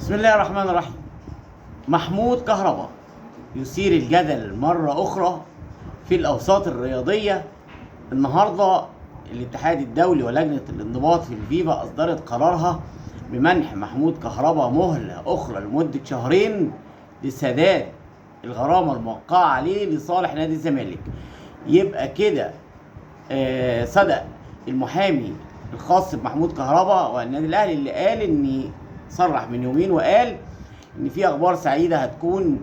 بسم الله الرحمن الرحيم. محمود كهربا يثير الجدل مرة أخرى في الأوساط الرياضية. النهاردة الاتحاد الدولي ولجنة الانضباط في الفيفا أصدرت قرارها بمنح محمود كهربا مهلة أخرى لمدة شهرين لسداد الغرامة الموقعة عليه لصالح نادي الزمالك. يبقى كده صدق المحامي الخاص بمحمود كهربا والنادي الأهلي اللي قال إن صرح من يومين وقال ان في اخبار سعيده هتكون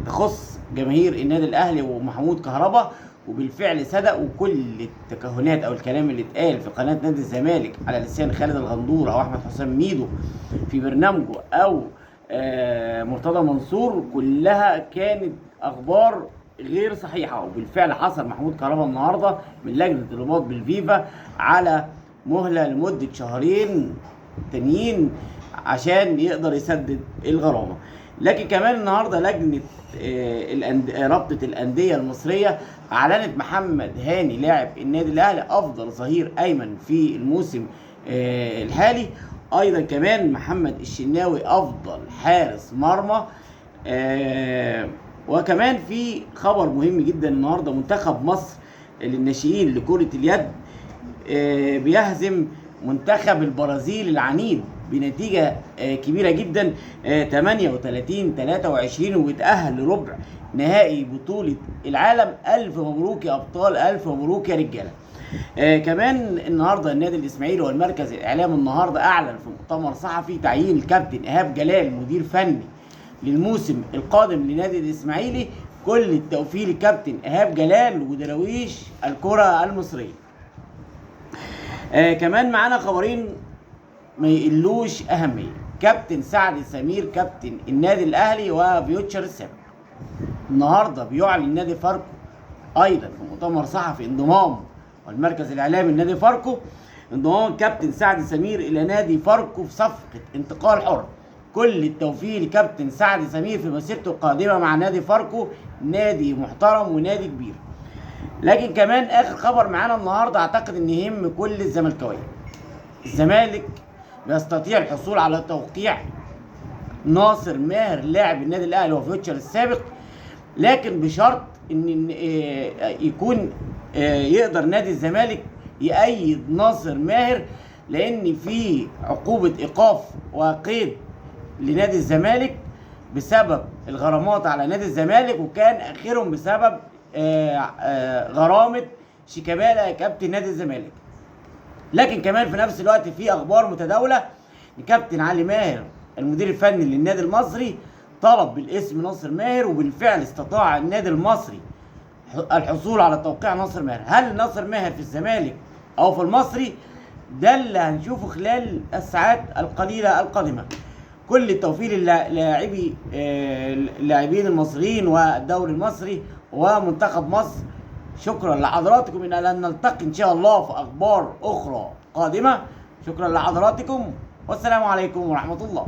تخص جماهير النادي الاهلي ومحمود كهربا، وبالفعل صدق. وكل التكهنات او الكلام اللي اتقال في قناه نادي الزمالك على لسان خالد الغندور او احمد حسام ميدو في برنامجه او مرتضى منصور كلها كانت اخبار غير صحيحه. وبالفعل حصل محمود كهربا النهارده من لجنه الانضباط بالفيفا على مهله لمده شهرين تانيين عشان يقدر يسدد الغرامه. لكن كمان النهارده لجنه رابطه الانديه المصريه اعلنت محمد هاني لاعب النادي الاهلي افضل ظهير ايمن في الموسم الحالي. ايضا كمان محمد الشناوي افضل حارس مرمى. وكمان في خبر مهم جدا النهارده، منتخب مصر للناشئين لكره اليد بيهزم منتخب البرازيل العنيد بنتيجة كبيرة جدا 38-23 وبيتأهل لربع نهائي بطولة العالم. ألف مبروك يا أبطال، ألف مبروك يا رجالة. كمان النهارده النادي الإسماعيلي والمركز الإعلام النهارده أعلن في مؤتمر صحفي تعيين الكابتن إيهاب جلال مدير فني للموسم القادم لنادي الإسماعيلي. كل التوفيق لكابتن إيهاب جلال ودراويش الكرة المصرية. كمان معانا خبرين ما يقلوش اهميه. كابتن سعد سمير كابتن النادي الاهلي وفيوتشر السابق النهارده بيعلن نادي فاركو ايضا في مؤتمر صحفي انضمام والمركز الاعلامي لنادي فاركو انضمام كابتن سعد سمير الى نادي فاركو في صفقه انتقال حر. كل التوفيق لكابتن سعد سمير في مسيرته القادمه مع نادي فاركو، نادي محترم ونادي كبير. لكن كمان اخر خبر معانا النهارده اعتقد ان يهم كل الزملكاويه. الزمالك بيستطيع الحصول على توقيع ناصر ماهر لاعب النادي الاهلي وفيوتشر السابق، لكن بشرط ان يكون يقدر نادي الزمالك يأيد ناصر ماهر، لان في عقوبه ايقاف وقيد لنادي الزمالك بسبب الغرامات على نادي الزمالك، وكان اخرهم بسبب غرامه شيكابالا كابتن نادي الزمالك. لكن كمان في نفس الوقت في اخبار متداوله لكابتن علي ماهر المدير الفني للنادي المصري طلب بالاسم ناصر ماهر، وبالفعل استطاع النادي المصري الحصول على توقيع ناصر ماهر. هل ناصر ماهر في الزمالك او في المصري؟ ده اللي هنشوفه خلال الساعات القليله القادمه. كل التوفيق للاعبين المصريين والدوري المصري ومنتخب مصر. شكرا لحضراتكم، إن لن نلتقي إن شاء الله في أخبار أخرى قادمة. شكرا لحضراتكم والسلام عليكم ورحمة الله.